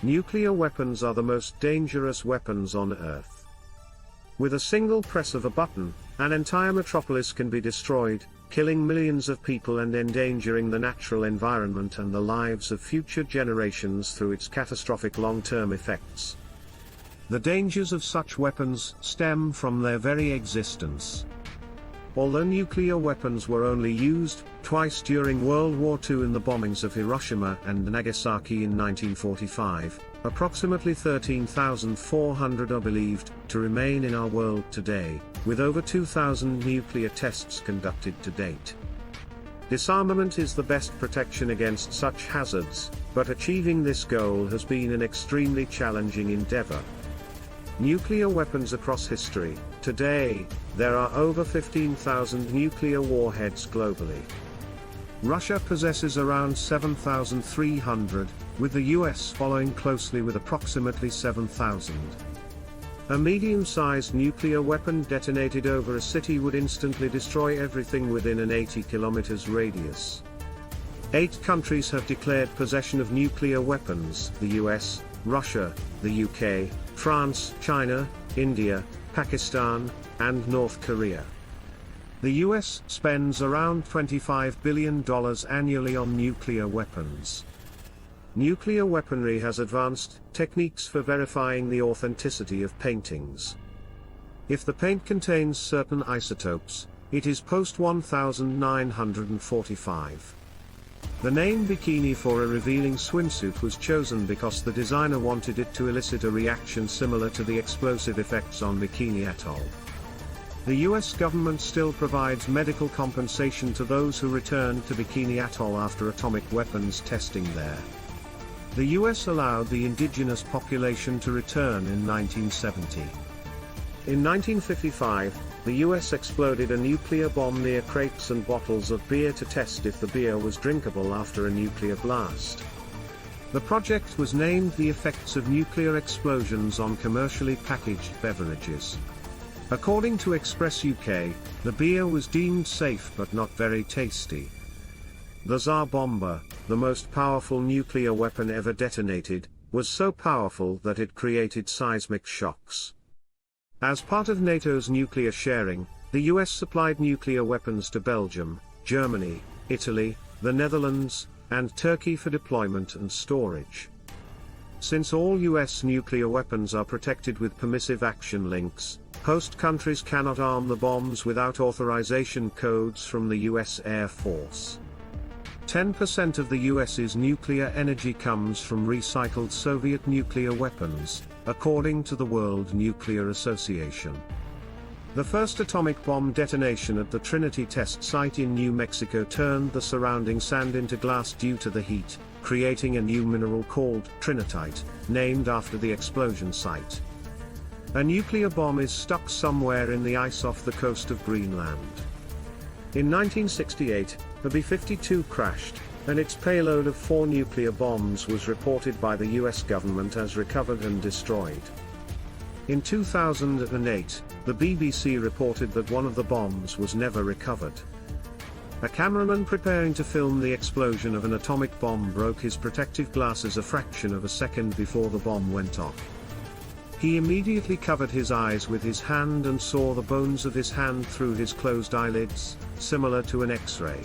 Nuclear weapons are the most dangerous weapons on Earth. With a single press of a button, an entire metropolis can be destroyed, killing millions of people and endangering the natural environment and the lives of future generations through its catastrophic long-term effects. The dangers of such weapons stem from their very existence. Although nuclear weapons were only used twice during World War II in the bombings of Hiroshima and Nagasaki in 1945, approximately 13,400 are believed to remain in our world today, with over 2,000 nuclear tests conducted to date. Disarmament is the best protection against such hazards, but achieving this goal has been an extremely challenging endeavor. Nuclear weapons across history. Today, there are over 15,000 nuclear warheads globally. Russia possesses around 7,300, with the US following closely with approximately 7,000. A medium-sized nuclear weapon detonated over a city would instantly destroy everything within an 80 kilometers radius. 8 countries have declared possession of nuclear weapons: the US, Russia, the UK, France, China, India, Pakistan, and North Korea. The US spends around $25 billion annually on nuclear weapons. Nuclear weaponry has advanced techniques for verifying the authenticity of paintings. If the paint contains certain isotopes, it is post-1945. The name bikini for a revealing swimsuit was chosen because the designer wanted it to elicit a reaction similar to the explosive effects on Bikini Atoll. The US government still provides medical compensation to those who return to Bikini Atoll after atomic weapons testing there. The US allowed the indigenous population to return in 1970. In 1955, the US exploded a nuclear bomb near crates and bottles of beer to test if the beer was drinkable after a nuclear blast. The project was named The Effects of Nuclear Explosions on Commercially Packaged Beverages. According to Express UK, the beer was deemed safe but not very tasty. The Tsar Bomba, the most powerful nuclear weapon ever detonated, was so powerful that it created seismic shocks. As part of NATO's nuclear sharing, the US supplied nuclear weapons to Belgium, Germany, Italy, the Netherlands, and Turkey for deployment and storage. Since all US nuclear weapons are protected with permissive action links, host countries cannot arm the bombs without authorization codes from the US Air Force. 10% of the US's nuclear energy comes from recycled Soviet nuclear weapons, according to the World Nuclear Association. The first atomic bomb detonation at the Trinity test site in New Mexico turned the surrounding sand into glass due to the heat, creating a new mineral called trinitite, named after the explosion site. A nuclear bomb is stuck somewhere in the ice off the coast of Greenland. In 1968, the B-52 crashed, and its payload of 4 nuclear bombs was reported by the US government as recovered and destroyed. In 2008, the BBC reported that one of the bombs was never recovered. A cameraman preparing to film the explosion of an atomic bomb broke his protective glasses a fraction of a second before the bomb went off. He immediately covered his eyes with his hand and saw the bones of his hand through his closed eyelids, similar to an X-ray.